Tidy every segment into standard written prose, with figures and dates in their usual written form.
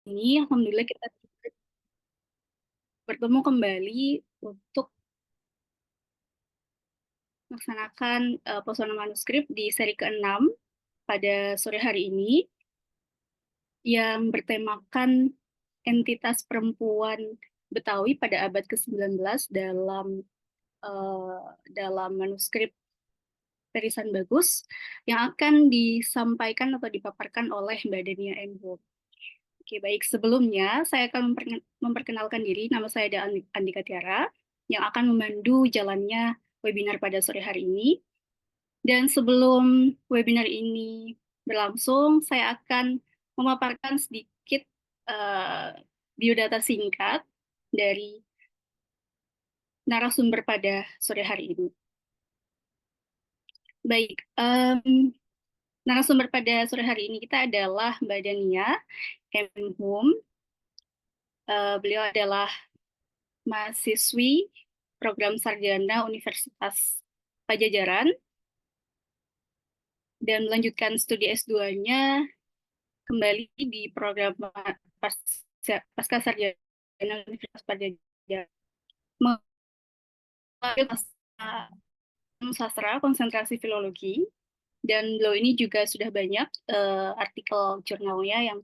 ini alhamdulillah kita bertemu kembali untuk melaksanakan pesusunan manuskrip di seri ke-6 pada sore hari ini yang bertemakan entitas perempuan Betawi pada abad ke-19 dalam manuskrip Perisan Bagus yang akan disampaikan atau dipaparkan oleh Mbak Dania Enbo. Oke, baik. Sebelumnya, saya akan memperkenalkan diri. Nama saya Andika Tiara, yang akan memandu jalannya webinar pada sore hari ini. Dan sebelum webinar ini berlangsung, saya akan memaparkan sedikit uh, biodata singkat dari narasumber pada sore hari ini. Baik, narasumber pada sore hari ini kita adalah Mbak Dania M. Hum. Beliau adalah mahasiswi program sarjana Universitas Pajajaran dan melanjutkan studi S2-nya kembali di program pasca sarjana Universitas Pajajaran mengambil sastra konsentrasi filologi, dan beliau ini juga sudah banyak artikel jurnalnya yang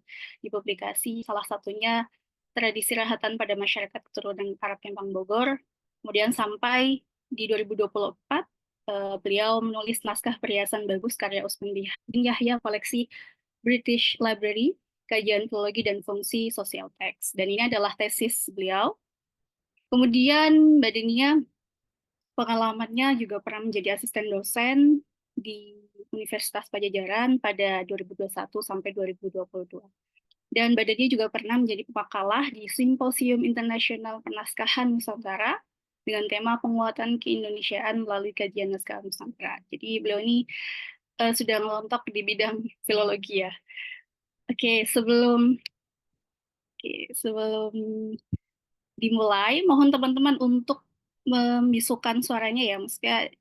dipublikasi, salah satunya Tradisi Rahatan pada Masyarakat Keturunan Arab Kempang Bogor. Kemudian sampai di 2024 beliau menulis naskah Perhiasan Bagus karya Usman bin Yahya koleksi British Library, Kajian Filologi dan Fungsi Sosial Teks. Dan ini adalah tesis beliau. Kemudian Mbak Denia pengalamannya juga pernah menjadi asisten dosen di Universitas Pajajaran pada 2021 sampai 2022. Dan Mbak Denia juga pernah menjadi pemakalah di Simposium Internasional Penaskahan Nusantara dengan tema penguatan keindonesiaan melalui kajian naskah Nusantara. Jadi beliau ini sudah ngelontok di bidang filologi ya. Oke, sebelum dimulai, mohon teman-teman untuk membisukan suaranya ya, maksudnya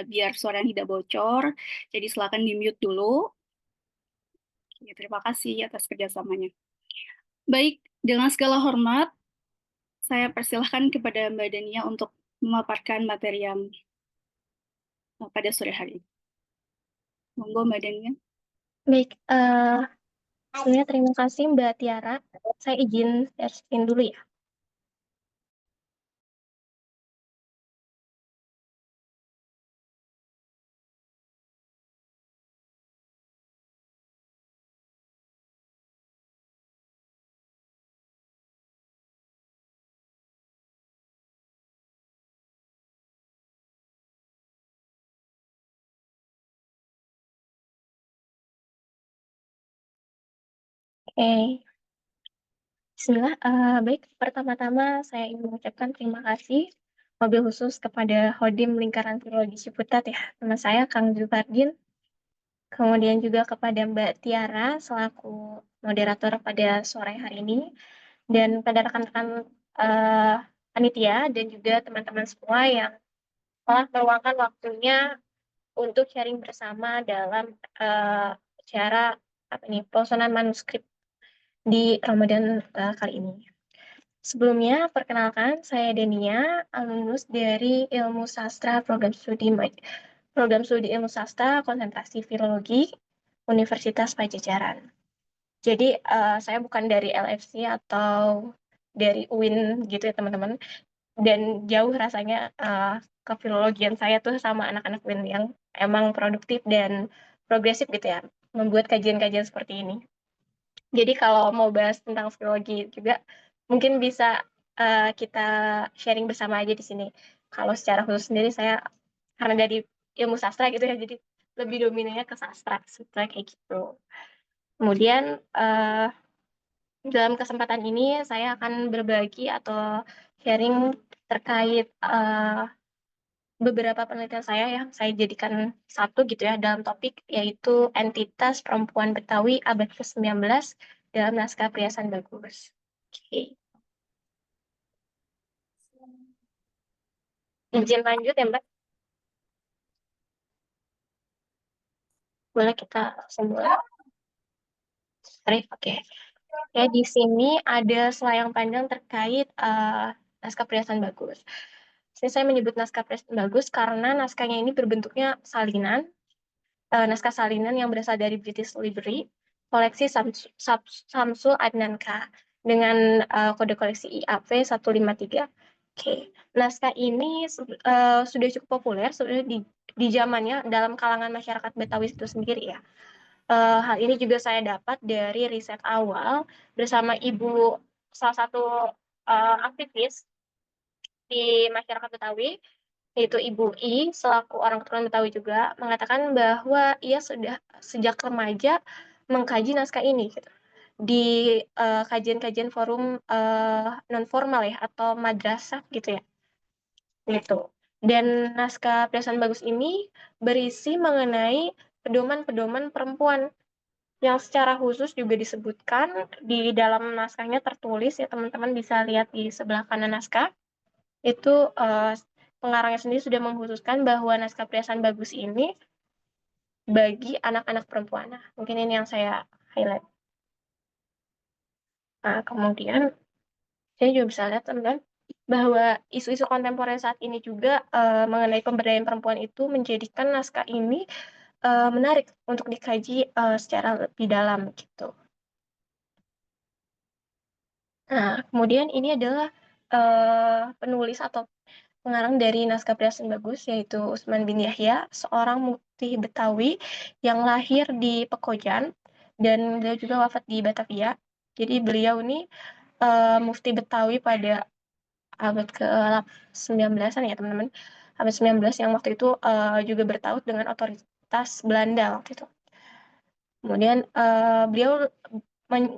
biar suaranya tidak bocor. Jadi silakan di-mute dulu. Ya, terima kasih atas kerjasamanya. Baik, dengan segala hormat, saya persilahkan kepada Mbak Dania untuk memaparkan materi yang pada sore hari ini. Monggo Mbak Dania. Baik, sebenarnya terima kasih Mbak Tiara. Saya izin share screen dulu ya. Oke, Bismillah. Baik, pertama-tama saya ingin mengucapkan terima kasih mobil khusus kepada Hodim Lingkaran Filologi Ciputat ya, nama saya Kang Zulfardin. Kemudian juga kepada Mbak Tiara selaku moderator pada sore hari ini, dan pada rekan-rekan panitia dan juga teman-teman semua yang telah meluangkan waktunya untuk sharing bersama dalam acara pesusunan manuskrip di Ramadan kali ini. Sebelumnya, perkenalkan, saya Dania, alumnus dari Ilmu Sastra Program Studi Ilmu Sastra Konsentrasi Filologi Universitas Pajajaran. Jadi, saya bukan dari LFC atau dari UIN gitu ya, teman-teman. Dan jauh rasanya kefilologian saya tuh sama anak-anak UIN yang emang produktif dan progresif gitu ya, membuat kajian-kajian seperti ini. Jadi kalau mau bahas tentang filologi juga, mungkin bisa kita sharing bersama aja di sini. Kalau secara khusus sendiri saya, karena dari ilmu sastra gitu ya, jadi lebih dominannya ke sastra, sebetulnya kayak gitu. Kemudian dalam kesempatan ini saya akan berbagi atau sharing terkait beberapa penelitian saya yang saya jadikan satu gitu ya dalam topik, yaitu entitas perempuan Betawi abad ke-19 dalam naskah Perhiasan Bagus. Oke. Izin lanjut ya Mbak. Boleh kita langsung mulai. Sorry, oke. Ya, di sini ada selayang pandang terkait naskah Priasan Bagus. Saya menyebut naskah Priasan Bagus karena naskahnya ini berbentuknya salinan, naskah salinan yang berasal dari British Library, koleksi Samsul Adnan K dengan kode koleksi IAP 153. Oke, naskah ini sudah cukup populer sudah di zamannya dalam kalangan masyarakat Betawi itu sendiri ya. Hal ini juga saya dapat dari riset awal bersama ibu salah satu aktivis di masyarakat Betawi, yaitu Ibu I, selaku orang keturunan Betawi juga, mengatakan bahwa ia sudah sejak remaja mengkaji naskah ini gitu. Di kajian-kajian forum non formal ya atau madrasah gitu ya gitu. Dan naskah Priasan Bagus ini berisi mengenai pedoman-pedoman perempuan yang secara khusus juga disebutkan di dalam naskahnya tertulis ya, teman-teman bisa lihat di sebelah kanan naskah itu pengarangnya sendiri sudah mengkhususkan bahwa naskah Priasan Bagus ini bagi anak-anak perempuan. Nah, mungkin ini yang saya highlight. Nah, kemudian saya juga bisa lihat teman-teman bahwa isu-isu kontemporer saat ini juga mengenai pemberdayaan perempuan itu menjadikan naskah ini menarik untuk dikaji secara lebih dalam gitu. Nah, kemudian ini adalah penulis atau pengarang dari naskah Priasan Bagus, yaitu Usman bin Yahya, seorang mufti Betawi yang lahir di Pekojan, dan beliau juga wafat di Batavia. Jadi beliau ini mufti Betawi pada abad ke-19-an ya teman-teman. Abad 19 yang waktu itu juga bertaut dengan otoritas Belanda waktu itu. Kemudian beliau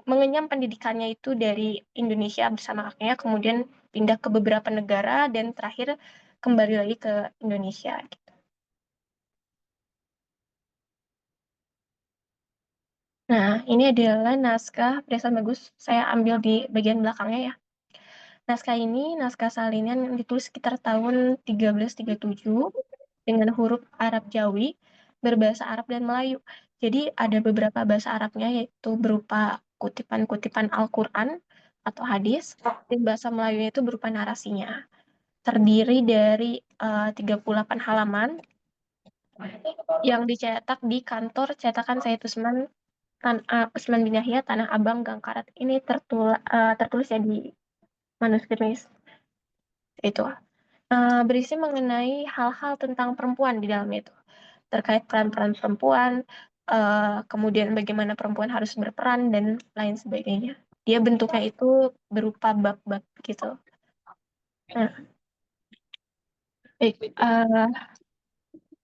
mengenyam pendidikannya itu dari Indonesia bersama kakeknya, kemudian pindah ke beberapa negara dan terakhir kembali lagi ke Indonesia. Gitu. Nah, ini adalah naskah Priasan Bagus. Saya ambil di bagian belakangnya ya. Naskah ini naskah salinan yang ditulis sekitar tahun 1337 dengan huruf Arab Jawi berbahasa Arab dan Melayu. Jadi ada beberapa bahasa Arabnya yaitu berupa kutipan-kutipan Al-Quran atau hadis, dan bahasa Melayunya itu berupa narasinya. Terdiri dari 38 halaman yang dicetak di kantor cetakan Said Usman bin Yahya, Tanah Abang, Gangkarat. Ini tertulis ya di manuskripnya itu. Berisi mengenai hal-hal tentang perempuan di dalam itu, terkait peran-peran perempuan, kemudian bagaimana perempuan harus berperan, dan lain sebagainya. Dia bentuknya itu berupa bab-bab gitu. Nah,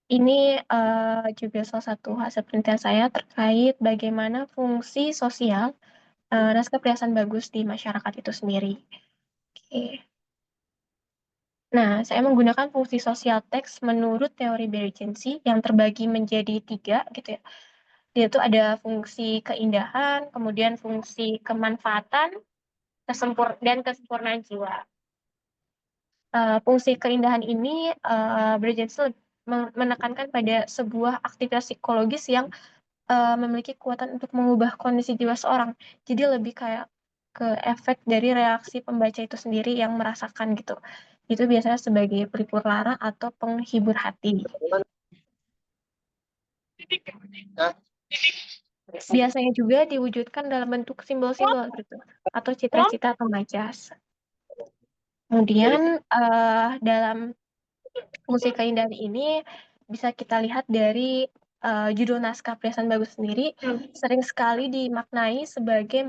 ini juga salah satu hasil penelitian saya terkait bagaimana fungsi sosial naskah Priasan Bagus di masyarakat itu sendiri. Oke. Nah, saya menggunakan fungsi sosial teks menurut teori Bergency yang terbagi menjadi 3 gitu ya. Dia itu ada fungsi keindahan, kemudian fungsi kemanfaatan, dan kesempurnaan jiwa. Fungsi keindahan ini Bridges menekankan pada sebuah aktivitas psikologis yang memiliki kekuatan untuk mengubah kondisi jiwa seorang. Jadi lebih kayak ke efek dari reaksi pembaca itu sendiri yang merasakan gitu. Itu biasanya sebagai pelipur lara atau penghibur hati. Biasanya juga diwujudkan dalam bentuk simbol-simbol gitu atau cita-cita pembaca. Kemudian dalam fungsi keindahan ini bisa kita lihat dari judul naskah Priasan Bagus sendiri sering sekali dimaknai sebagai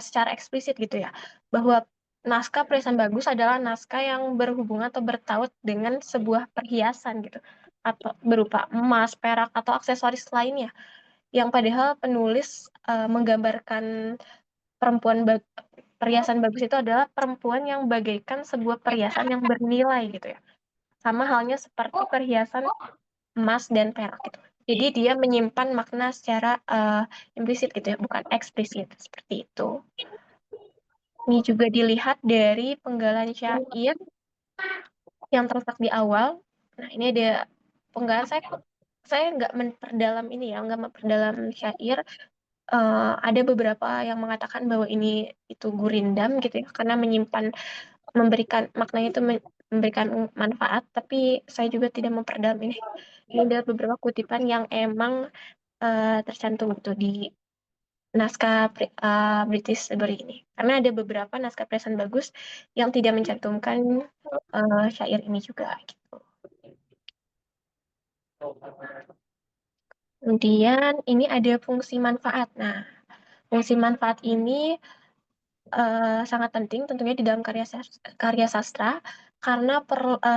secara eksplisit gitu ya, bahwa naskah Priasan Bagus adalah naskah yang berhubungan atau bertaut dengan sebuah perhiasan gitu, atau berupa emas, perak, atau aksesoris lainnya, yang padahal penulis menggambarkan perempuan perhiasan bagus itu adalah perempuan yang bagaikan sebuah perhiasan yang bernilai gitu ya. Sama halnya seperti perhiasan emas dan perak gitu. Jadi dia menyimpan makna secara implisit gitu ya, bukan eksplisit seperti itu. Ini juga dilihat dari penggalan syair yang terletak di awal. Nah, ini ada penggalan, saya nggak memperdalam ini ya, nggak memperdalam syair, ada beberapa yang mengatakan bahwa ini itu gurindam gitu ya, karena memberikan maknanya itu memberikan manfaat, tapi saya juga tidak memperdalam ini. Ini adalah beberapa kutipan yang emang tercantum gitu di naskah British Library ini. Karena ada beberapa naskah Presan Bagus yang tidak mencantumkan syair ini juga gitu. Kemudian ini ada fungsi manfaat. Nah, fungsi manfaat ini sangat penting tentunya di dalam karya sastra karena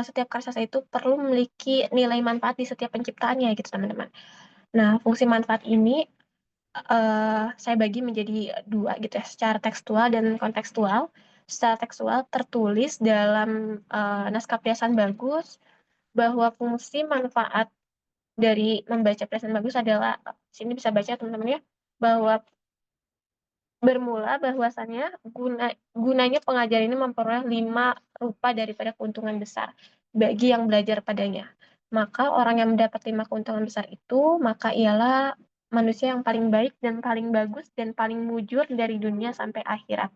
setiap karya sastra itu perlu memiliki nilai manfaat di setiap penciptaannya gitu teman-teman. Nah, fungsi manfaat ini saya bagi menjadi dua gitu ya, secara tekstual dan kontekstual. Secara tekstual tertulis dalam naskah Piasan Bagus bahwa fungsi manfaat dari membaca Piasan Bagus adalah, sini bisa baca teman-teman ya, bahwa bermula bahwasannya gunanya pengajar ini memperoleh 5 rupa daripada keuntungan besar bagi yang belajar padanya. Maka orang yang mendapat 5 keuntungan besar itu, maka ialah manusia yang paling baik dan paling bagus dan paling mujur dari dunia sampai akhirat.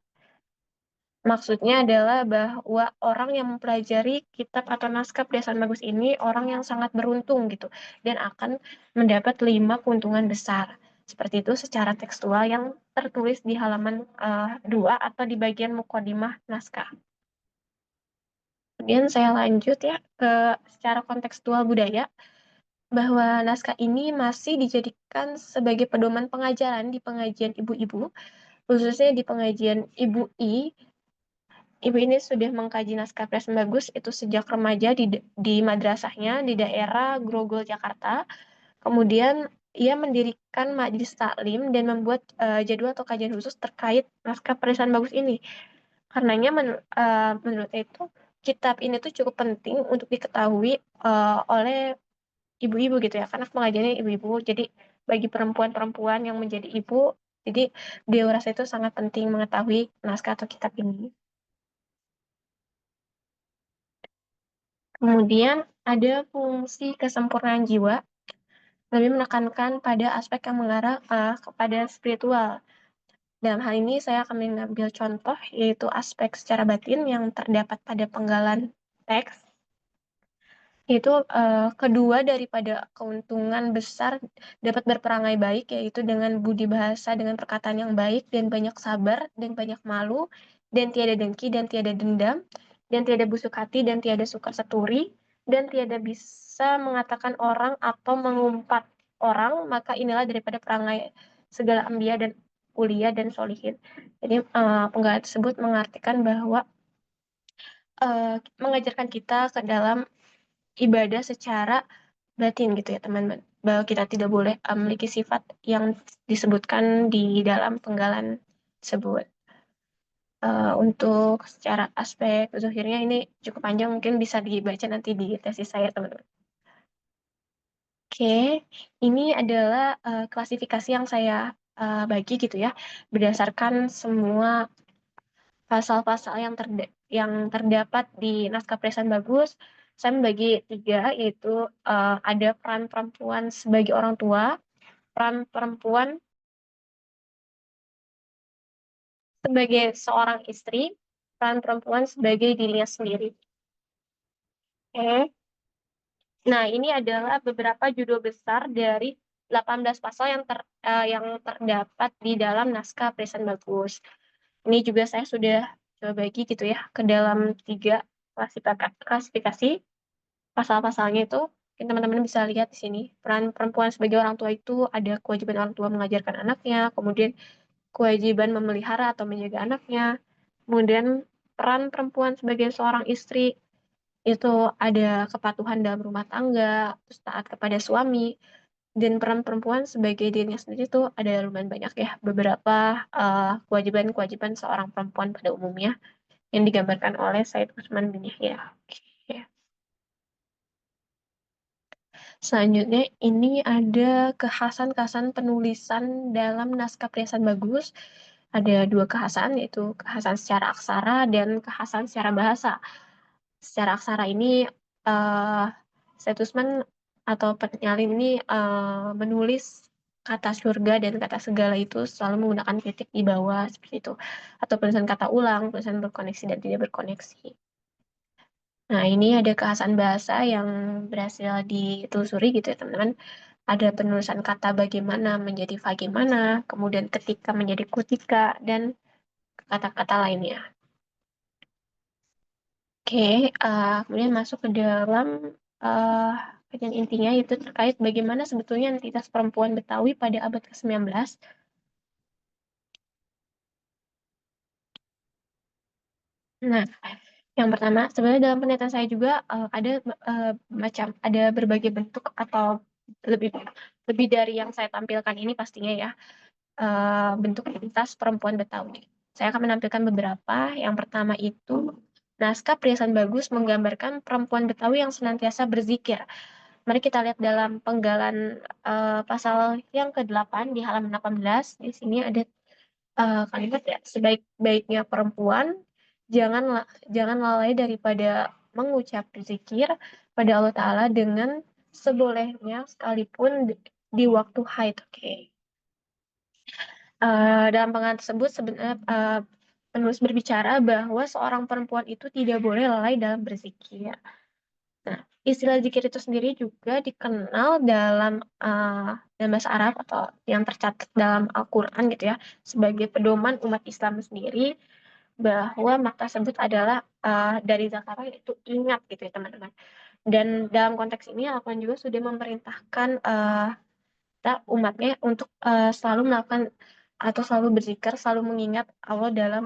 Maksudnya adalah bahwa orang yang mempelajari kitab atau naskah Piasan Bagus ini orang yang sangat beruntung gitu dan akan mendapat 5 keuntungan besar. Seperti itu secara tekstual yang tertulis di halaman 2 atau di bagian mukodimah naskah. Kemudian saya lanjut ya ke secara kontekstual budaya bahwa naskah ini masih dijadikan sebagai pedoman pengajaran di pengajian ibu-ibu, khususnya di pengajian Ibu I. Ibu ini sudah mengkaji naskah Piasan Bagus itu sejak remaja di madrasahnya di daerah Grogol, Jakarta. Kemudian ia mendirikan majelis taklim dan membuat jadwal atau kajian khusus terkait naskah Piasan Bagus ini. Karenanya menurut itu kitab ini tuh cukup penting untuk diketahui oleh ibu-ibu gitu ya, karena pengajiannya ibu-ibu. Jadi bagi perempuan-perempuan yang menjadi ibu, jadi beliau rasa itu sangat penting mengetahui naskah atau kitab ini. Kemudian ada fungsi kesempurnaan jiwa, lebih menekankan pada aspek yang mengarah kepada spiritual. Dalam hal ini saya akan mengambil contoh yaitu aspek secara batin yang terdapat pada penggalan teks, yaitu kedua daripada keuntungan besar dapat berperangai baik, yaitu dengan budi bahasa, dengan perkataan yang baik dan banyak sabar dan banyak malu dan tiada dengki dan tiada dendam dan tiada busuk hati dan tiada sukar seturi dan tiada bisa mengatakan orang atau mengumpat orang, maka inilah daripada perangai segala ambia dan ulia dan solihin. Jadi penggalan tersebut mengartikan bahwa mengajarkan kita ke dalam ibadah secara batin gitu ya teman-teman, bahwa kita tidak boleh memiliki sifat yang disebutkan di dalam penggalan tersebut. Untuk secara aspek zuhirnya ini cukup panjang, mungkin bisa dibaca nanti di tesis saya teman-teman. Oke, ini adalah klasifikasi yang saya bagi gitu ya, berdasarkan semua pasal-pasal yang terdapat di naskah Piasan Bagus. Saya membagi 3, yaitu ada peran perempuan sebagai orang tua, peran perempuan sebagai seorang istri, peran perempuan sebagai dirinya sendiri. Oke. Nah, ini adalah beberapa judul besar dari 18 pasal yang terdapat di dalam naskah Piasan Bagus. Ini juga saya sudah coba bagi gitu ya ke dalam 3 klasifikasi pasal-pasalnya itu. Mungkin teman-teman bisa lihat di sini. Peran perempuan sebagai orang tua itu ada kewajiban orang tua mengajarkan anaknya, kemudian kewajiban memelihara atau menjaga anaknya. Kemudian peran perempuan sebagai seorang istri itu ada kepatuhan dalam rumah tangga, terus taat kepada suami, dan peran perempuan sebagai dirinya sendiri itu ada lumayan banyak ya, beberapa kewajiban-kewajiban seorang perempuan pada umumnya yang digambarkan oleh Said Usman bin Yahya. Oke. Selanjutnya ini ada kekhasan-kekhasan penulisan dalam naskah Piasan Bagus. Ada 2 kekhasan, yaitu kekhasan secara aksara dan kekhasan secara bahasa. Secara aksara ini uh, Said Usman atau penyalin ini menulis kata surga dan kata segala itu selalu menggunakan titik di bawah seperti itu. Atau penulisan kata ulang, penulisan berkoneksi dan tidak berkoneksi. Nah, ini ada kekhasan bahasa yang berhasil ditelusuri gitu ya teman-teman. Ada penulisan kata bagaimana menjadi bagaimana, kemudian ketika menjadi kutika, dan kata-kata lainnya. Oke, kemudian masuk ke dalam uh, bagian intinya itu terkait bagaimana sebetulnya entitas perempuan Betawi pada abad ke-19. Nah, yang pertama, sebenarnya dalam penelitian saya juga ada ada berbagai bentuk atau lebih lebih dari yang saya tampilkan ini pastinya ya bentuk identitas perempuan Betawi. Saya akan menampilkan beberapa. Yang pertama itu naskah Perhiasan Bagus menggambarkan perempuan Betawi yang senantiasa berzikir. Mari kita lihat dalam penggalan pasal yang ke-8 di halaman 18. Di sini ada kalimat ya, sebaik-baiknya perempuan jangan lalai daripada mengucap zikir pada Allah Ta'ala dengan sebolehnya sekalipun di waktu haid. Oke. Dalam pengalaman tersebut sebenarnya penulis berbicara bahwa seorang perempuan itu tidak boleh lalai dalam berzikir. Nah, istilah zikir itu sendiri juga dikenal dalam bahasa Arab atau yang tercatat dalam Al-Quran gitu ya, sebagai pedoman umat Islam sendiri bahwa makna tersebut adalah dari Zakaria itu ingat gitu ya teman-teman. Dan dalam konteks ini Al-Quran juga sudah memerintahkan kita umatnya untuk selalu melakukan atau selalu berzikir, selalu mengingat Allah dalam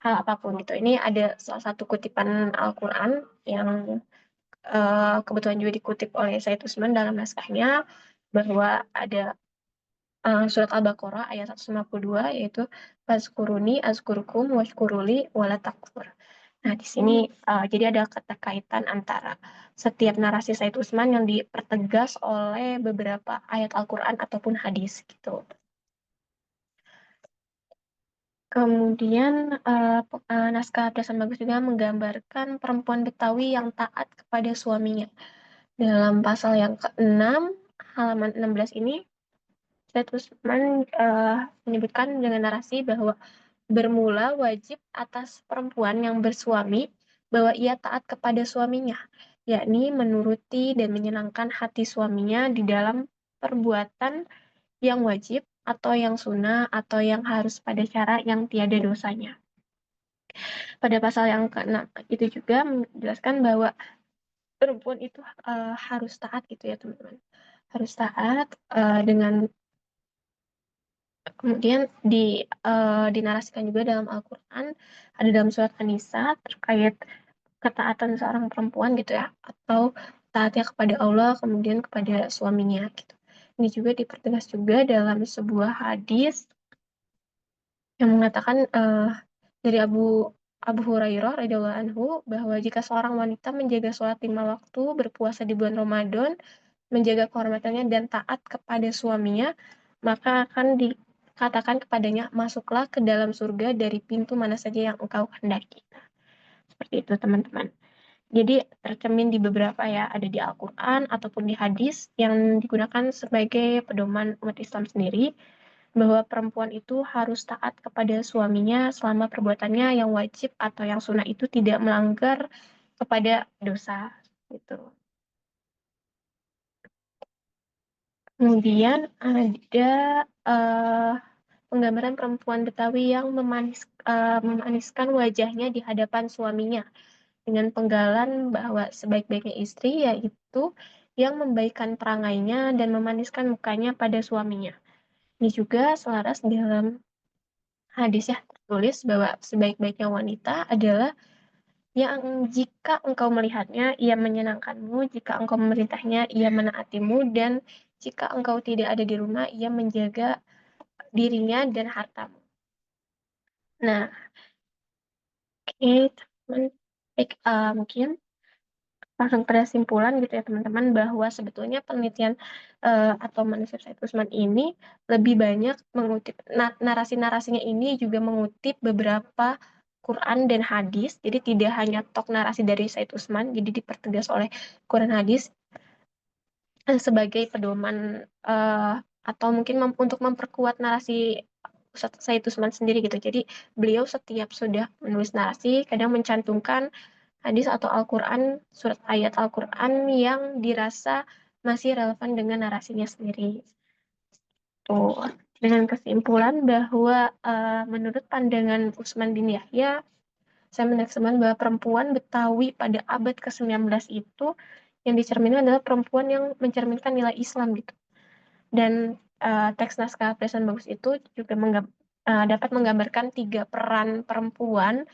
hal apapun gitu. Ini ada salah satu kutipan Al-Quran yang kebetulan juga dikutip oleh Said Usman dalam naskahnya bahwa ada surat Al-Baqarah ayat 152 yaitu Fazkuruni azkurkum washkuruli wala takfur. Nah, di sini jadi ada keterkaitan antara setiap narasi Said Usman yang dipertegas oleh beberapa ayat Al-Quran ataupun hadis gitu. Kemudian naskah Perhiasan Bagus juga menggambarkan perempuan Betawi yang taat kepada suaminya. Dalam pasal yang ke-6, halaman 16 ini, Said Usman menyebutkan dengan narasi bahwa bermula wajib atas perempuan yang bersuami bahwa ia taat kepada suaminya, yakni menuruti dan menyenangkan hati suaminya di dalam perbuatan yang wajib atau yang sunnah atau yang harus pada cara yang tiada dosanya. Pada pasal yang ke-6 itu juga menjelaskan bahwa perempuan itu harus taat gitu ya teman-teman. Harus taat dengan kemudian dinarasikan juga dalam Al-Quran ada dalam surat An-Nisa terkait ketaatan seorang perempuan gitu ya atau taatnya kepada Allah kemudian kepada suaminya gitu. Ini juga dipertegas juga dalam sebuah hadis yang mengatakan dari Abu Hurairah radhiyallahu anhu bahwa jika seorang wanita menjaga sholat 5 waktu, berpuasa di bulan Ramadan, menjaga kehormatannya dan taat kepada suaminya, maka akan dikatakan kepadanya, masuklah ke dalam surga dari pintu mana saja yang engkau hendaki. Seperti itu teman-teman. Jadi tercermin di beberapa ya, ada di Al-Quran ataupun di hadis yang digunakan sebagai pedoman umat Islam sendiri, bahwa perempuan itu harus taat kepada suaminya selama perbuatannya yang wajib atau yang sunnah itu tidak melanggar kepada dosa gitu. Kemudian ada uh, penggambaran perempuan Betawi yang memaniskan wajahnya di hadapan suaminya dengan penggalan bahwa sebaik-baiknya istri yaitu yang membaikkan perangainya dan memaniskan mukanya pada suaminya. Ini juga selaras dalam hadis ya tertulis bahwa sebaik-baiknya wanita adalah yang jika engkau melihatnya ia menyenangkanmu, jika engkau memerintahnya ia menaatimu, dan jika engkau tidak ada di rumah ia menjaga dirinya dan hartamu. Nah, oke, teman, mungkin langsung pada simpulan gitu ya teman-teman bahwa sebetulnya penelitian atau manuskrip Said Usman ini lebih banyak mengutip narasi-narasinya ini juga mengutip beberapa Quran dan hadis. Jadi tidak hanya tok narasi dari Said Usman, jadi dipertegas oleh Quran hadis. sebagai pedoman atau mungkin untuk memperkuat narasi Ustadz Said Usman sendiri gitu. Jadi beliau setiap sudah menulis narasi kadang mencantumkan hadis atau Al-Quran, surat ayat Al-Quran yang dirasa masih relevan dengan narasinya sendiri. Tuh, dengan kesimpulan bahwa menurut pandangan Usman bin Yahya, saya menegaskan bahwa perempuan Betawi pada abad ke-19 itu yang dicerminkan adalah perempuan yang mencerminkan nilai Islam gitu. Dan teks naskah Presan Bagus itu juga dapat menggambarkan 3 peran perempuan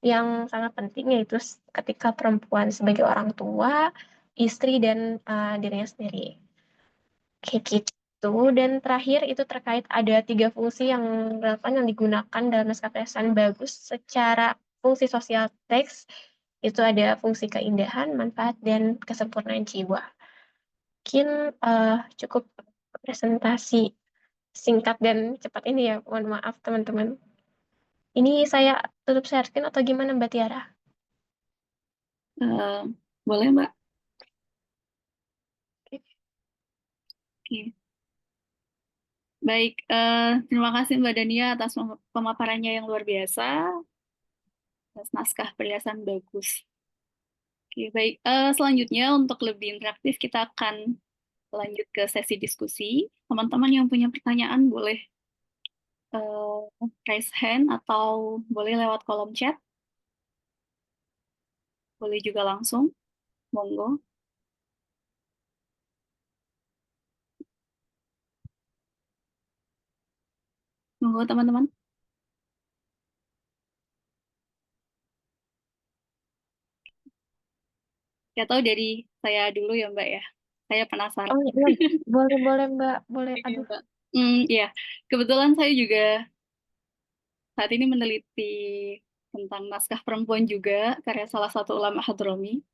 yang sangat penting, yaitu ketika perempuan sebagai orang tua, istri, dan dirinya sendiri. Kayak gitu. Dan terakhir itu terkait ada 3 fungsi yang relevan yang digunakan dalam naskah Presan Bagus secara fungsi sosial teks. Itu ada fungsi keindahan, manfaat, dan kesempurnaan jiwa. Mungkin cukup presentasi singkat dan cepat ini ya. Mohon maaf teman-teman. Ini saya tutup sharing atau gimana Mbak Tiara? Eh, boleh, Mbak. Oke. Baik, terima kasih Mbak Dania atas pemaparannya yang luar biasa, atas naskah perhiasan bagus. Oke, baik. Selanjutnya untuk lebih interaktif kita akan lanjut ke sesi diskusi. Teman-teman yang punya pertanyaan boleh raise hand atau boleh lewat kolom chat, boleh juga langsung. Monggo. Monggo teman-teman. Ya tahu dari saya dulu ya Mbak ya. Saya penasaran. Oh iya, boleh boleh Mbak, boleh. Iya, Aduh, Mbak. Ya, kebetulan saya juga saat ini meneliti tentang naskah perempuan juga, karya salah satu ulama Hadrami,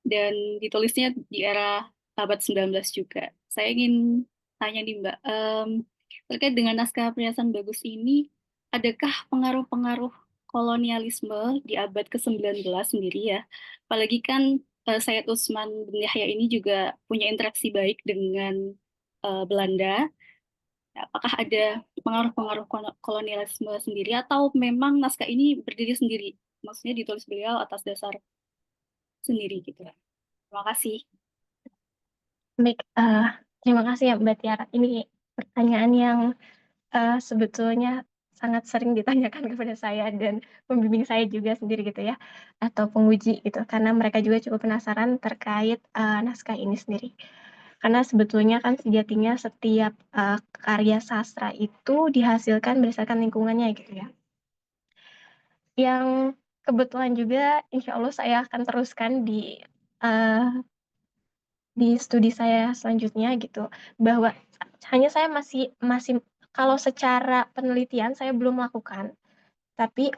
dan ditulisnya di era abad 19 juga. Saya ingin tanya nih Mbak, terkait dengan naskah perhiasan bagus ini, adakah pengaruh-pengaruh kolonialisme di abad ke-19 sendiri ya? Apalagi kan Sayyid Utsman bin Yahya ini juga punya interaksi baik dengan Belanda. Apakah ada pengaruh-pengaruh kolonialisme sendiri atau memang naskah ini berdiri sendiri? Maksudnya ditulis beliau atas dasar sendiri gitu. Terima kasih. baik. Terima kasih ya Mbak Tiara. Ini pertanyaan yang sebetulnya sangat sering ditanyakan kepada saya dan pembimbing saya juga sendiri gitu ya, atau penguji gitu, karena mereka juga cukup penasaran terkait naskah ini sendiri. Karena sebetulnya kan sejatinya setiap karya sastra itu dihasilkan berdasarkan lingkungannya gitu ya. Yang kebetulan juga insya Allah saya akan teruskan uh, di studi saya selanjutnya gitu, bahwa hanya saya masih masih kalau secara penelitian saya belum melakukan, tapi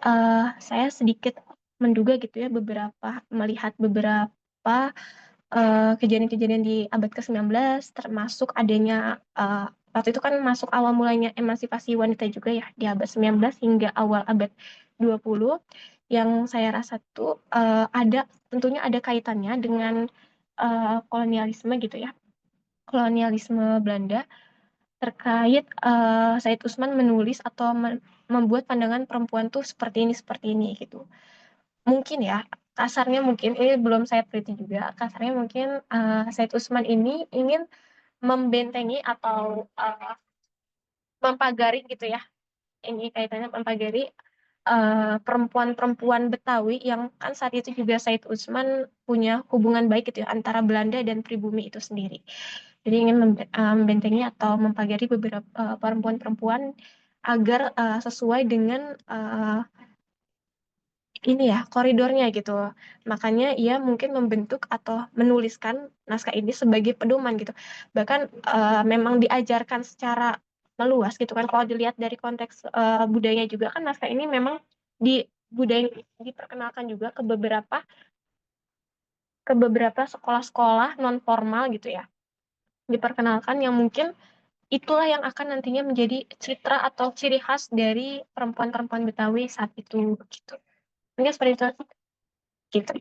saya sedikit menduga gitu ya, melihat beberapa kejadian-kejadian di abad ke-19, termasuk adanya waktu itu kan masuk awal mulanya emansipasi wanita juga ya di abad 19 hingga awal abad 20, yang saya rasa tuh tentunya ada kaitannya dengan kolonialisme gitu ya, kolonialisme Belanda terkait Said Usman menulis atau membuat pandangan perempuan tuh seperti ini gitu. Mungkin ya, kasarnya mungkin, ini belum saya teliti juga, kasarnya mungkin Said Usman ini ingin membentengi atau mempagari gitu ya, ini kaitannya mempagari perempuan-perempuan Betawi yang kan saat itu juga Said Usman punya hubungan baik gitu ya antara Belanda dan pribumi itu sendiri. Jadi ingin membentengi atau mempagari beberapa perempuan-perempuan agar sesuai dengan ini ya koridornya gitu. Makanya ia mungkin membentuk atau menuliskan naskah ini sebagai pedoman gitu. Bahkan memang diajarkan secara meluas gitu kan. Kalau dilihat dari konteks budaya juga kan, naskah ini memang di budaya diperkenalkan juga ke beberapa sekolah-sekolah non formal gitu ya. Diperkenalkan yang mungkin itulah yang akan nantinya menjadi citra atau ciri khas dari perempuan-perempuan Betawi saat itu gitu. Mungkin seperti itu gitu.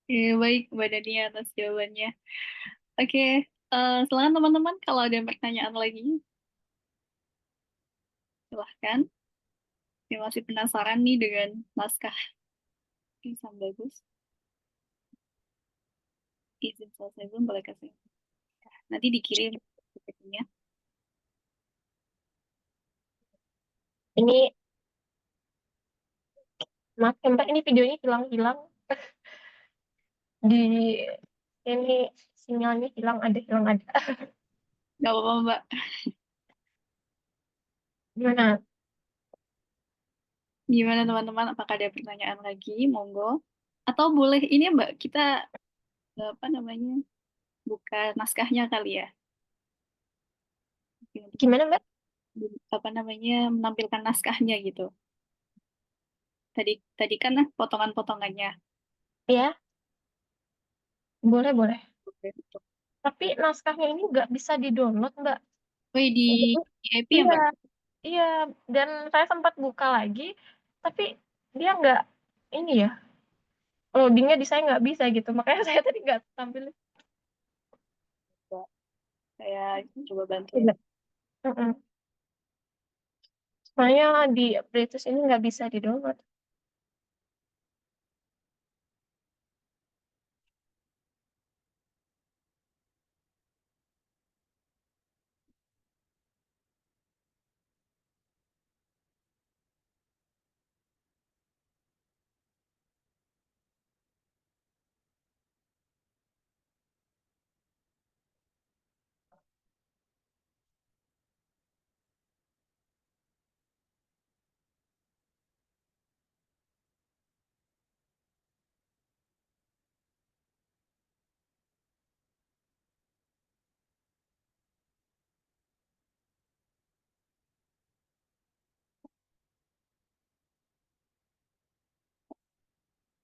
Baik Mbak Dania atas jawabannya. Oke, silakan teman-teman kalau ada pertanyaan lagi, silahkan. Saya masih penasaran nih dengan naskah yang sangat bagus. Izin selesai belum boleh kasih. Nanti dikirim PPT-nya. Ini maaf ya Mbak, ini videonya hilang-hilang di ini, sinyalnya hilang ada. Nggak apa-apa Mbak. Gimana? Gimana teman-teman? Apakah ada pertanyaan lagi? Monggo. Atau boleh ini Mbak, kita apa namanya buka naskahnya kali ya. Mungkin untuk Gimana Mbak? apa namanya menampilkan naskahnya gitu. Tadi tadi kan potongan-potongannya. Ya, boleh boleh. Oke. Tapi naskahnya ini nggak bisa di-download Mbak. Wih, Jadi, di IP ya iya, Mbak? iya. Dan saya sempat buka lagi, tapi dia nggak ini ya, loadingnya di saya nggak bisa gitu. Makanya saya tadi nggak tampil. Mbak, saya coba bantu ya. Tidak. Mm-mm. Soalnya di Bluetooth ini nggak bisa di-download.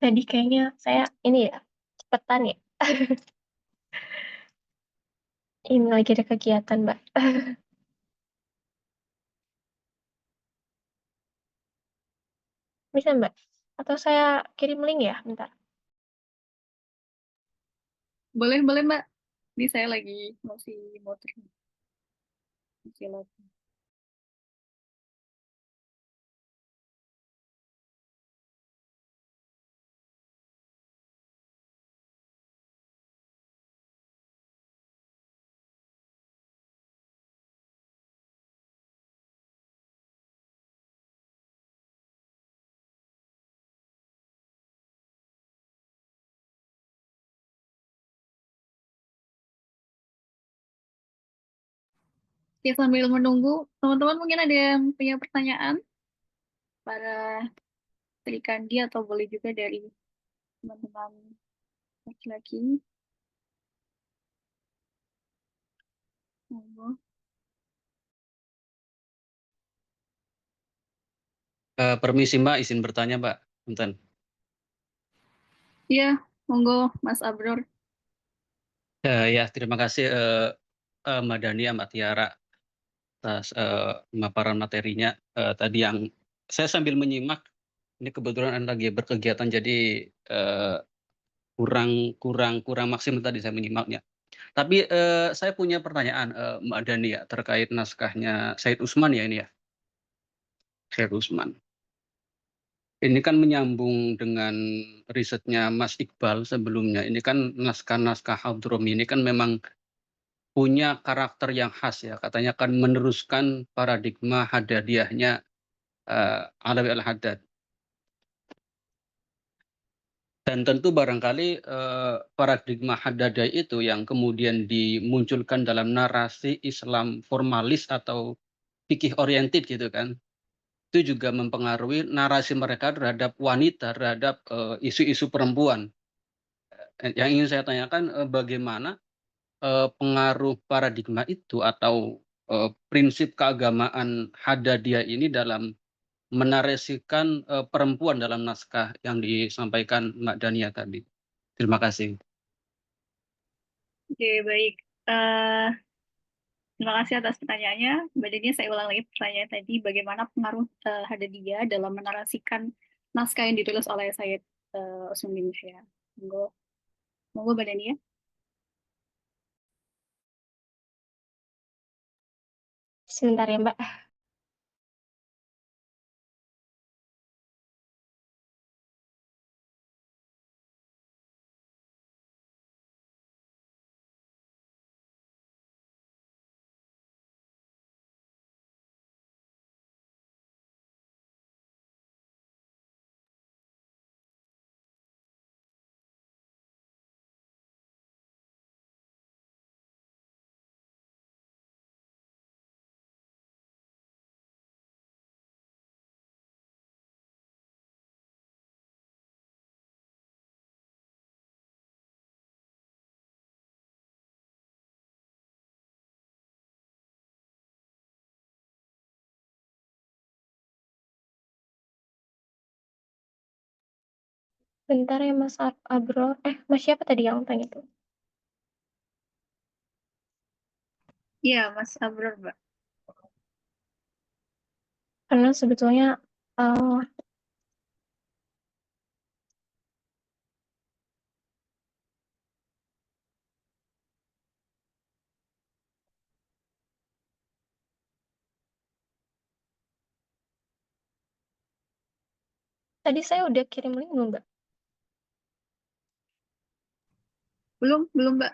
Jadi kayaknya saya ini ya, cepetan ya. Ini lagi ada kegiatan, Mbak. Bisa, Mbak? Atau saya kirim link ya, bentar. Boleh, boleh Mbak. Ini saya lagi masih motor. Masih lagi. Ya, sambil menunggu, teman-teman mungkin ada yang punya pertanyaan para Sri Kandi atau boleh juga dari teman-teman laki-laki. Monggo. Permisi Mbak, izin bertanya Mbak. Punten. Iya, monggo Mas Abror. Ya, terima kasih Mbak Dania, Mbak Tiara atas pemaparan materinya. Tadi yang saya sambil menyimak, ini kebetulan lagi berkegiatan jadi eh, kurang kurang kurang maksimal tadi saya menyimaknya. Tapi saya punya pertanyaan Mbak Dania terkait naskahnya Said Usman ya ini ya, Said Usman. Ini kan menyambung dengan risetnya Mas Iqbal sebelumnya. Ini kan naskah-naskah Hadromi ini kan memang punya karakter yang khas ya. Katanya kan meneruskan paradigma Haddadiyahnya Alawi Al-Haddad. Dan tentu barangkali paradigma Haddadiyah itu yang kemudian dimunculkan dalam narasi Islam formalis atau fikih oriented gitu kan. Itu juga mempengaruhi narasi mereka terhadap wanita, terhadap isu-isu perempuan. Yang ingin saya tanyakan bagaimana pengaruh paradigma itu atau prinsip keagamaan Haddadiyah ini dalam menarasikan perempuan dalam naskah yang disampaikan Mbak Dania tadi. Terima kasih. Oke, baik. Eh, Terima kasih atas pertanyaannya. Mbak Denia, saya ulang lagi pertanyaan tadi, bagaimana pengaruh Hadadiyah dalam menarasikan naskah yang ditulis oleh Said Usman bin Yahya. Monggo. Monggo Mbak Dania. Sebentar ya, Mbak. Bentar ya, Mas Abro. Mas siapa tadi yang tanya itu? Iya, Mas Abror, Mbak. Karena sebetulnya eh, tadi saya udah kirim link belum, Mbak? Belum, belum, Mbak.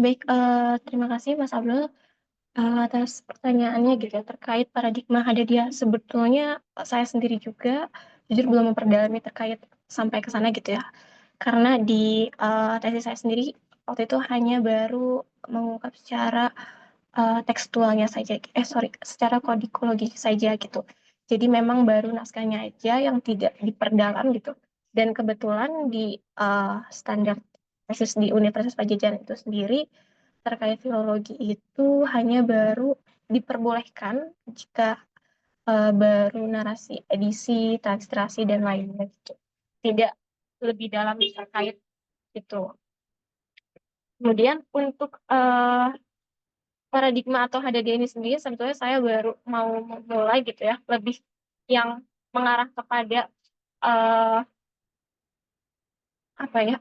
Baik. Terima kasih Mas Abdul atas pertanyaannya gitu ya, terkait paradigma Hadadia. Sebetulnya saya sendiri juga jujur belum memperdalami terkait sampai ke sana gitu ya. Karena di tesis saya sendiri waktu itu hanya baru mengungkap secara tekstualnya saja, sorry, secara kodikologi saja gitu. Jadi memang baru naskahnya aja yang tidak diperdalam gitu. Dan kebetulan di standar tesis di Universitas Pajajaran itu sendiri terkait filologi itu hanya baru diperbolehkan jika baru narasi, edisi, transliterasi dan lainnya gitu. Tidak lebih dalam terkait itu. Kemudian untuk paradigma atau HDD ini sendiri sebetulnya saya baru mau memulai gitu ya, lebih yang mengarah kepada eh apa ya,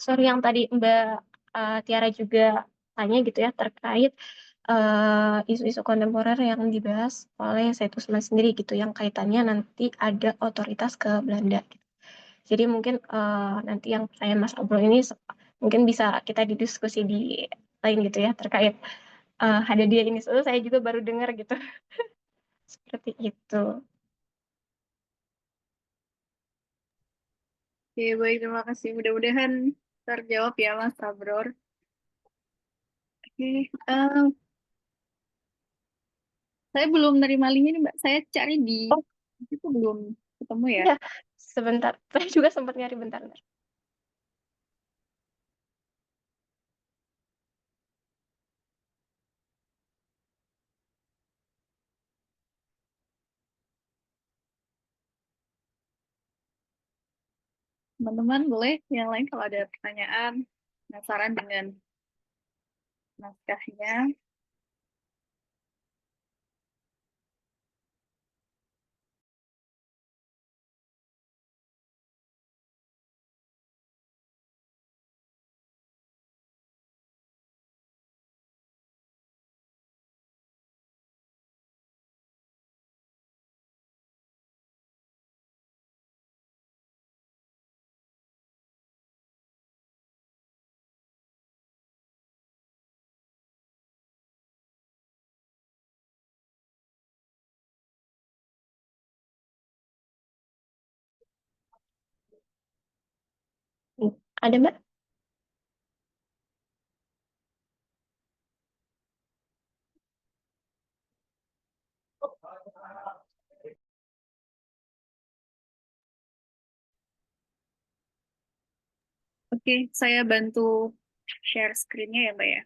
sorry, yang tadi Mbak Tiara juga tanya gitu ya, terkait isu-isu kontemporer yang dibahas oleh Saitusman sendiri gitu, yang kaitannya nanti ada otoritas ke Belanda gitu. Jadi mungkin nanti yang saya Mas obrol ini mungkin bisa kita didiskusi di lain gitu ya, terkait ada dia ini. Soalnya saya juga baru dengar gitu. Seperti itu. Oke, baik, terima kasih. Mudah-mudahan terjawab ya, Mas Abror. Oke, saya belum nerima linknya nih, Mbak. Saya cari di Oh itu belum ketemu ya. iya, sebentar. Saya juga sempat nyari bentar. Teman-teman boleh yang lain kalau ada pertanyaan, penasaran dengan naskahnya. Ada Mbak? Oke, saya bantu share screen-nya ya, Mbak ya.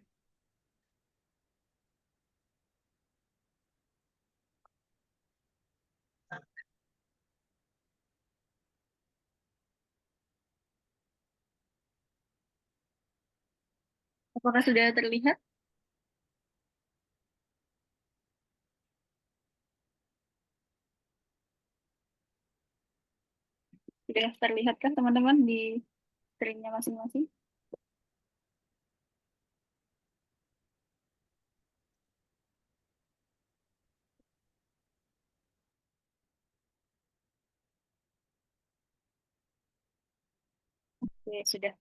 Apakah sudah terlihat? Sudah terlihat kan teman-teman di screen-nya masing-masing? Oke, sudah.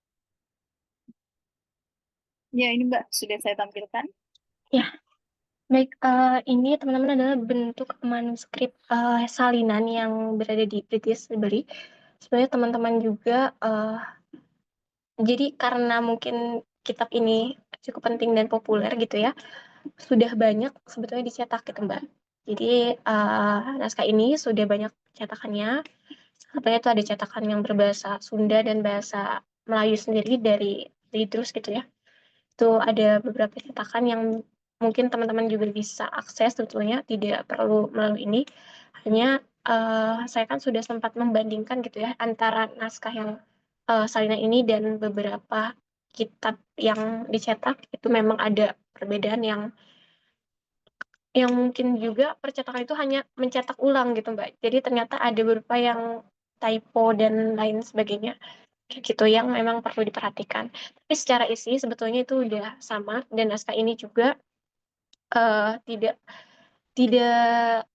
Ya, ini Mbak, sudah saya tampilkan. Ya, baik. Ini teman-teman adalah bentuk manuskrip salinan yang berada di British Library. Sebenarnya teman-teman juga, jadi karena mungkin kitab ini cukup penting dan populer gitu ya, sudah banyak sebetulnya dicetak gitu Mbak. Jadi naskah ini sudah banyak cetakannya. Satunya itu ada cetakan yang berbahasa Sunda dan bahasa Melayu sendiri dari Idrus gitu ya. Itu ada beberapa cetakan yang mungkin teman-teman juga bisa akses sebetulnya, tidak perlu melalui ini. Hanya saya kan sudah sempat membandingkan gitu ya antara naskah yang salinan ini dan beberapa kitab yang dicetak, itu memang ada perbedaan yang mungkin juga percetakan itu hanya mencetak ulang gitu Mbak. Jadi ternyata ada beberapa yang typo dan lain sebagainya kayak gitu yang memang perlu diperhatikan. Tapi secara isi sebetulnya itu udah sama, dan naskah ini juga tidak tidak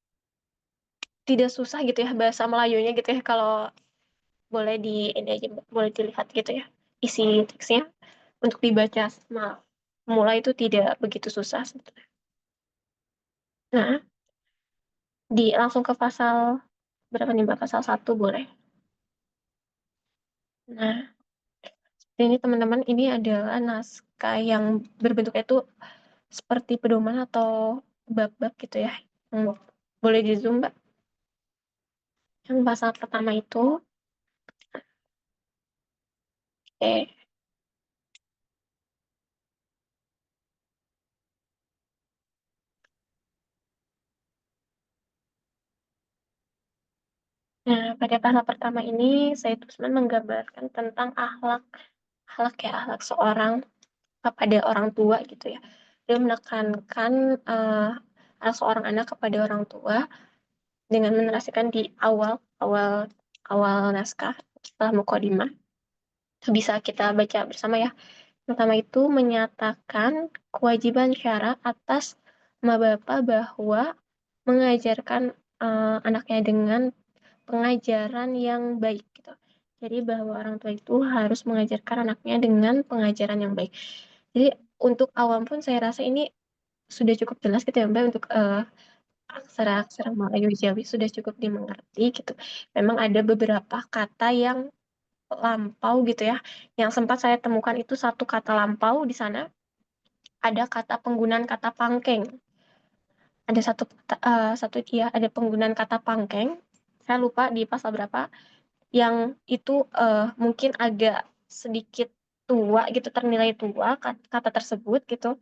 tidak susah gitu ya bahasa Melayunya gitu ya, kalau boleh di ini aja Mbak, boleh dilihat gitu ya isi teksnya untuk dibaca sama mulai itu tidak begitu susah sebetulnya. Nah, langsung ke pasal berapa nih Mbak? Pasal 1 boleh. Nah, ini teman-teman, ini adalah naskah yang berbentuknya itu seperti pedoman atau bab-bab gitu ya. Boleh di zoom Mbak. Yang pasal pertama itu, eh, nah pada pasal pertama ini saya Usman menggambarkan tentang akhlak, akhlak seorang kepada orang tua gitu ya. Dia menekankan hak seorang anak kepada orang tua dengan menarasikan di awal awal awal naskah setelah mukadimah. Itu bisa kita baca bersama ya. Pertama itu menyatakan kewajiban syara atas ma bapak bahwa mengajarkan anaknya dengan pengajaran yang baik gitu. Jadi bahwa orang tua itu harus mengajarkan anaknya dengan pengajaran yang baik. Jadi untuk awam pun saya rasa ini sudah cukup jelas gitu ya Mbak, untuk aksara-aksara Melayu Jawi sudah cukup dimengerti gitu. Memang ada beberapa kata yang lampau gitu ya. Yang sempat saya temukan itu satu kata lampau di sana, ada kata penggunaan kata pangkeng. Ada satu dia ada penggunaan kata pangkeng. Saya lupa di pasal berapa, yang itu mungkin agak sedikit tua gitu, ternilai tua kata tersebut gitu,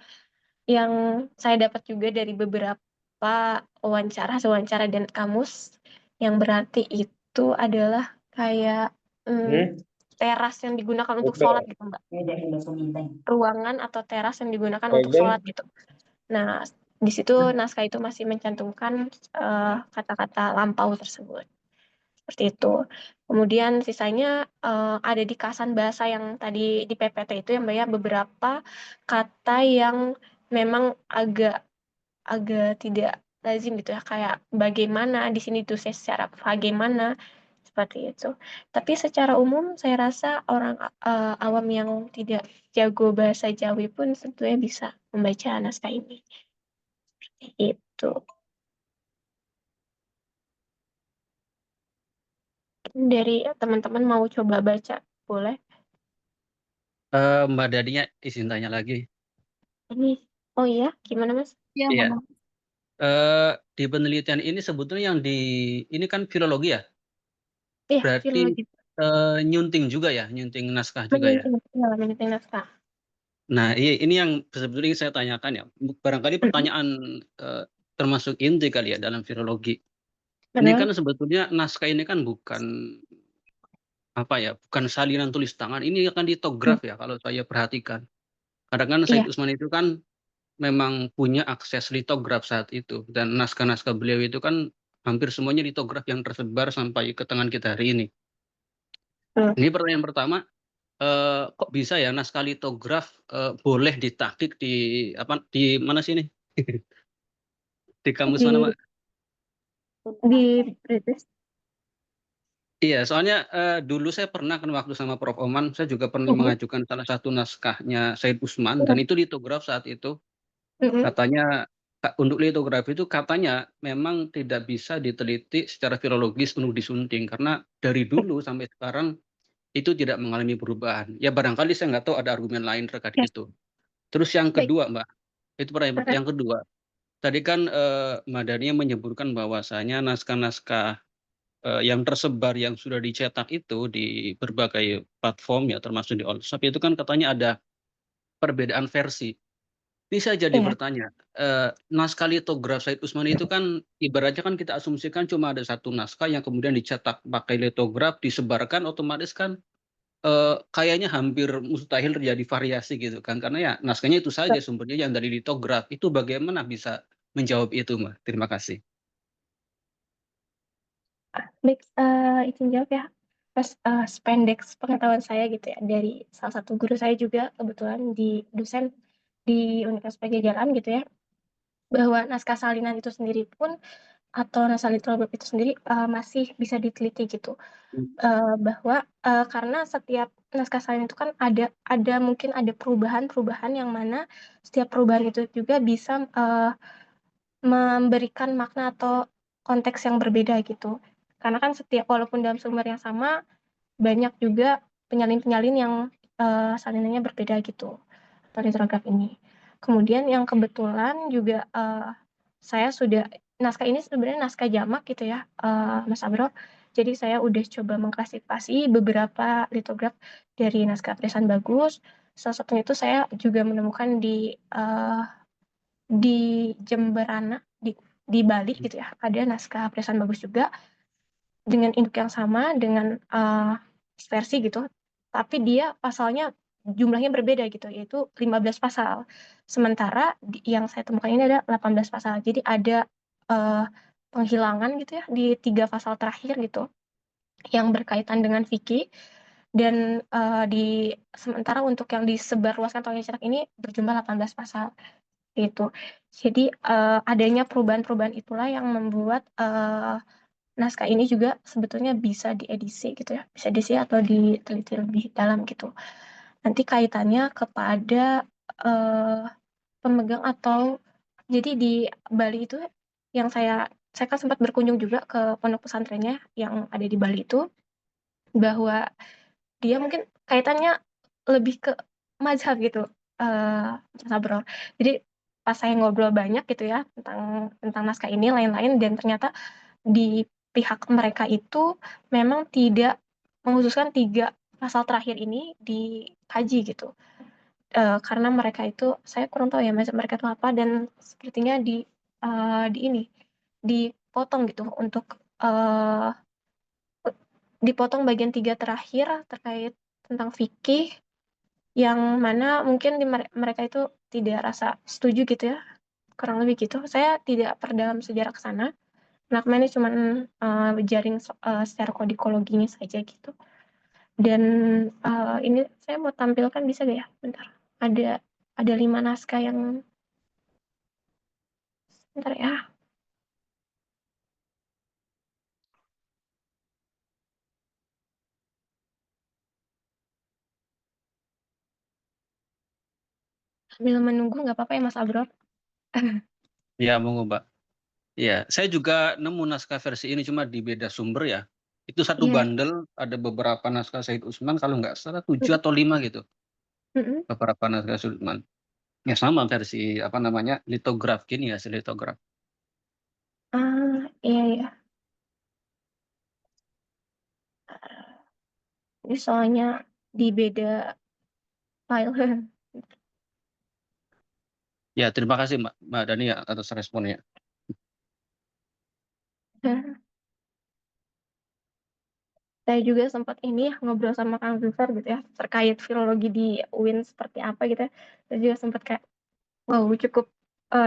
yang saya dapat juga dari beberapa wawancara dan kamus, yang berarti itu adalah kayak teras yang digunakan untuk sholat gitu Mbak, ruangan atau teras yang digunakan untuk sholat gitu. Nah, di situ naskah itu masih mencantumkan kata-kata lampau tersebut. Seperti itu. Kemudian sisanya ada di kasan bahasa yang tadi di PPT itu ya Mbak ya, beberapa kata yang memang agak agak tidak lazim gitu ya, kayak bagaimana di sini tuh saya secara bagaimana seperti itu. Tapi secara umum saya rasa orang awam yang tidak jago bahasa Jawi pun sebetulnya bisa membaca naskah ini. Itu. Dari teman-teman mau coba baca, boleh. Mbak Dadinya izin tanya lagi. Ini, oh iya, gimana Mas? Ya, Iya. Mama. Di penelitian ini sebetulnya yang di ini kan filologi ya. Iya, Berarti filologi. nyunting juga ya, nyunting naskah juga ya? Menyunting naskah. Nah, ini yang sebetulnya ingin saya tanyakan ya, barangkali pertanyaan, termasuk inti kali ya dalam filologi. Ini kan sebetulnya naskah ini kan bukan, apa ya, bukan salinan tulis tangan, ini akan litograf ya kalau saya perhatikan. Kadang kan Said Iya, Usman itu kan memang punya akses litograf saat itu, dan naskah-naskah beliau itu kan hampir semuanya litograf yang tersebar sampai ke tangan kita hari ini. betul. Ini pertanyaan pertama, kok bisa ya naskah litograf, boleh ditahqiq di apa, di mana sih ini? Di kamus mana, Di Mbak? British. Iya, soalnya, dulu saya pernah kan waktu sama Prof. Oman, saya juga pernah Mhm, mengajukan salah satu naskahnya Said Usman dan iya, itu litograf saat itu. mhm, Katanya, untuk litografi itu katanya memang tidak bisa diteliti secara filologis untuk disunting, karena dari dulu sampai sekarang itu tidak mengalami perubahan. Ya barangkali saya nggak tahu ada argumen lain terkait iya, itu. Terus yang baik. kedua, Mbak, itu pertanyaan yang kedua, tadi kan, Mbak Dania menyebutkan bahwasanya naskah-naskah, yang tersebar yang sudah dicetak itu di berbagai platform ya termasuk di Allshop itu kan katanya ada perbedaan versi. Ini saya jadi Iya, bertanya, naskah litograf Said Usman itu kan ibaratnya kan kita asumsikan cuma ada satu naskah yang kemudian dicetak pakai litograf, disebarkan otomatis kan, kayaknya hampir mustahil terjadi variasi gitu kan, karena ya naskahnya itu saja betul. sumbernya yang dari litograf. Itu bagaimana bisa menjawab itu, Mbak? Terima kasih. Baik, izin jawab ya. Pas, sependek pengetahuan saya gitu ya, dari salah satu guru saya juga kebetulan dosen di Universitas Pajajaran gitu ya, bahwa naskah salinan itu sendiri pun atau naskah litograf itu sendiri, masih bisa diteliti gitu. Mmm, Bahwa, karena setiap naskah salinan itu kan mungkin ada perubahan-perubahan yang mana setiap perubahan itu juga bisa, memberikan makna atau konteks yang berbeda gitu. Karena kan walaupun dalam sumber yang sama, banyak juga penyalin-penyalin yang, salinannya berbeda gitu, atau litograf ini. Kemudian yang kebetulan juga, saya sudah naskah ini sebenarnya naskah jamak gitu ya, Mas Abro. Jadi saya udah coba mengklasifikasi beberapa litograf dari naskah Presan Bagus, salah satunya itu saya juga menemukan di Jemberana, di Bali gitu ya, ada naskah Presan Bagus juga, dengan induk yang sama, dengan, versi gitu, tapi dia pasalnya jumlahnya berbeda gitu, yaitu 15 pasal. Sementara yang saya temukan ini ada 18 pasal. Jadi ada, eee, penghilangan gitu ya di 3 pasal terakhir gitu, yang berkaitan dengan fikih dan, sementara untuk yang disebarluaskan atau yang dicetak ini berjumlah 18 pasal, gitu. Jadi, adanya perubahan-perubahan itulah yang membuat, naskah ini juga sebetulnya bisa diedisi gitu ya, bisa diedisi atau diteliti lebih dalam gitu. Nanti kaitannya kepada, eee, pemegang atau jadi di Bali itu yang saya kan sempat berkunjung juga ke pondok pesantrennya yang ada di Bali itu, bahwa dia mungkin kaitannya lebih ke mazhab gitu, Mas Sabrol. Jadi pas saya ngobrol banyak gitu ya tentang tentang naskah ini lain-lain dan ternyata di pihak mereka itu memang tidak mengkhususkan 3 pasal terakhir ini dikaji gitu, karena mereka itu saya kurang tahu ya mazhab mereka itu apa dan sepertinya di ini, dipotong gitu untuk, dipotong bagian 3 terakhir terkait tentang fikih, yang mana mungkin mereka itu tidak rasa setuju gitu ya, kurang lebih gitu. Saya tidak perdalam sejarah ke sana. Anak ini cuman, jaring secara kodikologinya saja gitu. Dan, ini saya mau tampilkan bisa nggak ya? Bentar, ada 5 naskah yang bentar ya, sambil menunggu nggak apa-apa ya Mas Abror? iya monggo, Mbak. Iya, saya juga nemu naskah versi ini cuma di beda sumber ya. Itu satu Iya, bundle, ada beberapa naskah Said Usman kalau nggak salah 7 mhm, atau 5 gitu, mhm. beberapa naskah Said Usman. Ya sama versi apa namanya, litograf gini ya, hasil litograf. Iya iya. Ini soalnya di beda file. Ya, terima kasih Mbak Dani ya, atas responnya. Saya juga sempat ini ya, ngobrol sama Kang Zulfar gitu ya, terkait filologi di UIN seperti apa gitu ya. Saya juga sempat kayak, wow cukup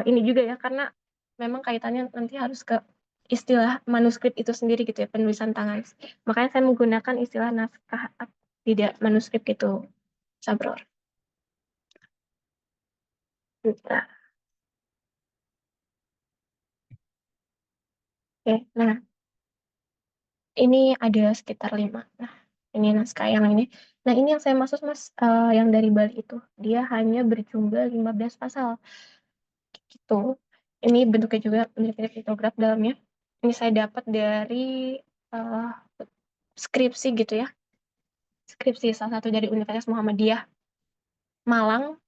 ini juga ya, karena memang kaitannya nanti harus ke istilah manuskrip itu sendiri gitu ya, penulisan tangan. Makanya saya menggunakan istilah naskah, tidak manuskrip gitu, Sabror. Nah, oke, nah ini ada sekitar 5. Nah, ini naskah yang ini. Nah, ini yang saya maksud Mas, yang dari Bali itu. Dia hanya berjumlah 15 pasal. Gitu. Ini bentuknya juga mirip-mirip litograf dalamnya. Ini saya dapat dari eh, skripsi gitu ya. Skripsi salah satu dari Universitas Muhammadiyah Malang.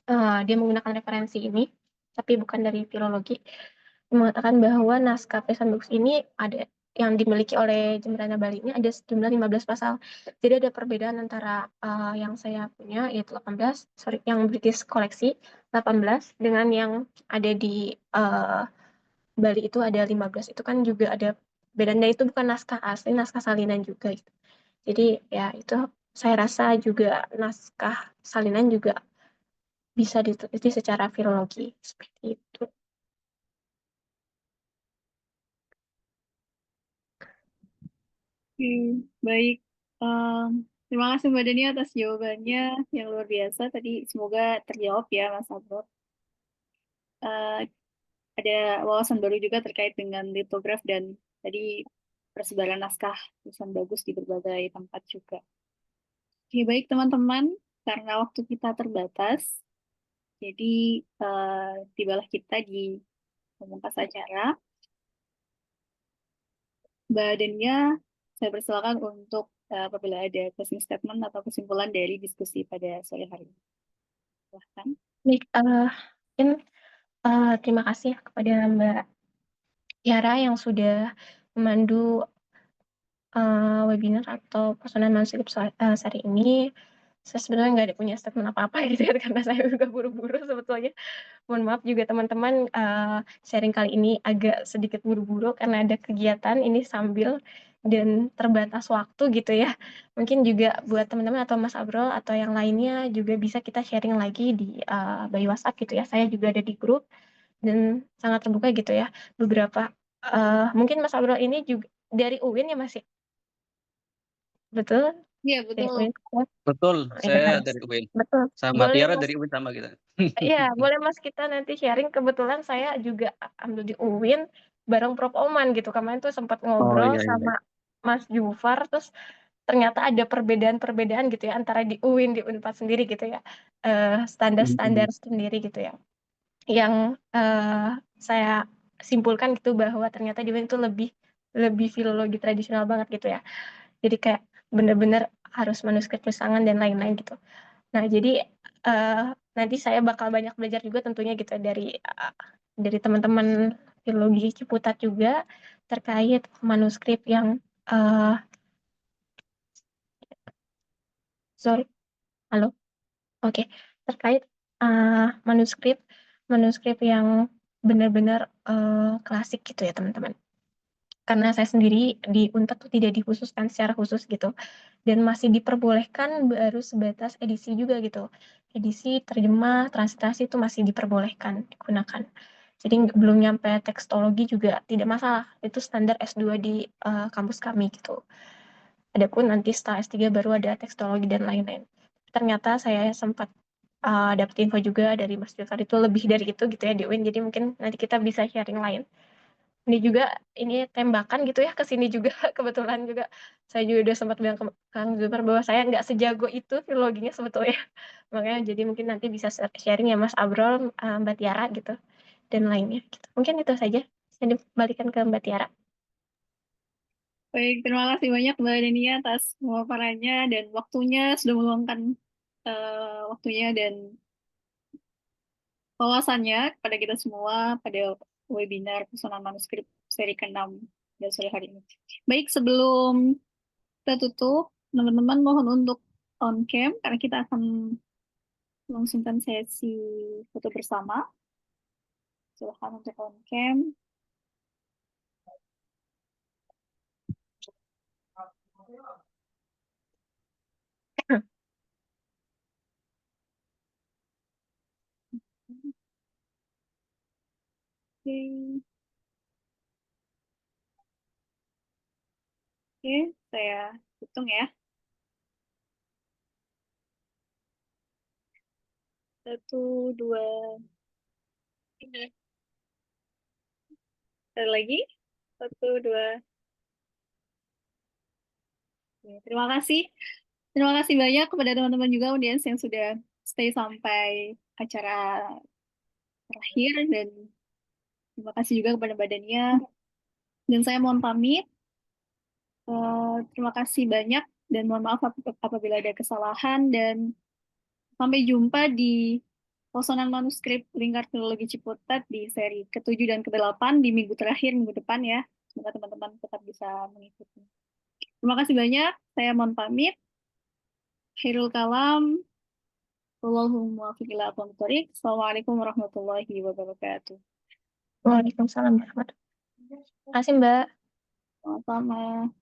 Dia menggunakan referensi ini, tapi bukan dari filologi. Dia mengatakan bahwa naskah Pesan Books ini ada yang dimiliki oleh Jemberana Bali ini ada sejumlah 15 pasal. Jadi ada perbedaan antara yang saya punya yaitu 18, sorry, yang British koleksi 18 dengan yang ada di Bali itu ada 15. Itu kan juga ada bedanya, itu bukan naskah asli, naskah salinan juga gitu. Jadi ya itu saya rasa juga naskah salinan juga bisa diteliti secara filologi seperti itu. Oke, baik. Terima kasih Mbak Dani atas jawabannya yang luar biasa tadi. Semoga terjawab ya Mas Abro. Eh, ada wawasan baru juga terkait dengan litograf dan tadi persebaran naskah tulisan bagus di berbagai tempat juga. Oke, baik teman-teman, karena waktu kita terbatas, jadi tibalah kita di pemungkas acara. Badannya saya persilakan untuk apabila ada closing statement atau kesimpulan dari diskusi pada sore hari ini. Silahkan. Baik, mungkin terima kasih kepada Mbak Yara yang sudah memandu webinar atau pesanan manuskrip sehari ini. Saya sebenarnya nggak ada punya statement apa-apa gitu ya, karena saya juga buru-buru sebetulnya. Mohon maaf juga teman-teman, sharing kali ini agak sedikit buru-buru karena ada kegiatan ini sambil dan terbatas waktu gitu ya. Mungkin juga buat teman-teman atau Mas Abrol atau yang lainnya juga bisa kita sharing lagi di by WhatsApp gitu ya. Saya juga ada di grup dan sangat terbuka gitu ya. Beberapa mungkin Mas Abrol ini juga dari UIN ya Mas ya? Betul? Iya, Dari betul. UIN. Betul, Oh, ya, saya harus. dari UIN. Betul. Sama Boleh Tiara Mas. dari UIN sama kita. Iya, boleh Mas kita nanti sharing. Kebetulan saya juga ambil di UIN bareng Prof. Oman gitu. Kemarin tuh sempat Oh ngobrol iya, iya. sama Mas Jufar, terus ternyata ada perbedaan-perbedaan gitu ya antara di UIN, di Unpad sendiri gitu ya. Standar-standar sendiri gitu ya. Yang saya simpulkan gitu bahwa ternyata di UIN itu lebih lebih filologi tradisional banget gitu ya. Jadi kayak bener-bener harus manuskrip tulisan dan lain-lain gitu. Nah, jadi nanti saya bakal banyak belajar juga tentunya gitu dari teman-teman filologi Ciputat juga terkait manuskrip yang uh, sorry, halo, oke, terkait manuskrip manuskrip yang benar-benar klasik gitu ya teman-teman. Karena saya sendiri di Unpad tuh tidak dikhususkan secara khusus gitu dan masih diperbolehkan baru sebatas edisi juga gitu. Edisi, terjemah, transliterasi itu masih diperbolehkan digunakan. Jadi belum nyampe tekstologi juga tidak masalah. Itu standar S2 di kampus kami gitu. Adapun nanti setelah S3 baru ada tekstologi dan lain-lain. Ternyata saya sempat dapat info juga dari Mas Jofar itu lebih dari itu gitu ya di UIN. Jadi mungkin nanti kita bisa sharing lain. Ini juga ini tembakan gitu ya ke sini juga kebetulan juga saya juga udah sempat bilang ke Kang Zuber bahwa saya nggak sejago itu filologinya sebetulnya. Makanya jadi mungkin nanti bisa sharing ya Mas Abrol, Mbak Tiara gitu dan lainnya gitu. Mungkin itu saja. Saya dibalikan ke Mbak Tiara. Baik, terima kasih banyak Mbak Dania atas pemaparannya dan waktunya sudah meluangkan waktunya dan wawasannya kepada kita semua pada webinar pesanan manuskrip seri ke-6 dan sore hari ini. Baik, sebelum kita tutup, Teman-teman mohon untuk on cam karena kita akan melangsungkan sesi foto bersama. Silakan untuk on cam. Oke. Oke, saya hitung ya. 1, 2, 3. Sekali lagi. 1, 2. Oke, terima kasih. Terima kasih banyak kepada teman-teman juga audiens yang sudah stay sampai acara terakhir, dan terima kasih juga kepada badannya. Dan saya mohon pamit. Terima kasih banyak dan mohon maaf apabila ada kesalahan, dan sampai jumpa di Posonan Manuskrip Lingkar Filologi Ciputat di seri ke-7 dan ke-8 di minggu terakhir, minggu depan ya. Semoga teman-teman tetap bisa mengikuti. Terima kasih banyak. Saya mohon pamit. Khairul kalam. Assalamualaikum warahmatullahi wabarakatuh. Waalaikumsalam warahmatullahi wabarakatuh. Terima kasih, Mbak. Sama-sama.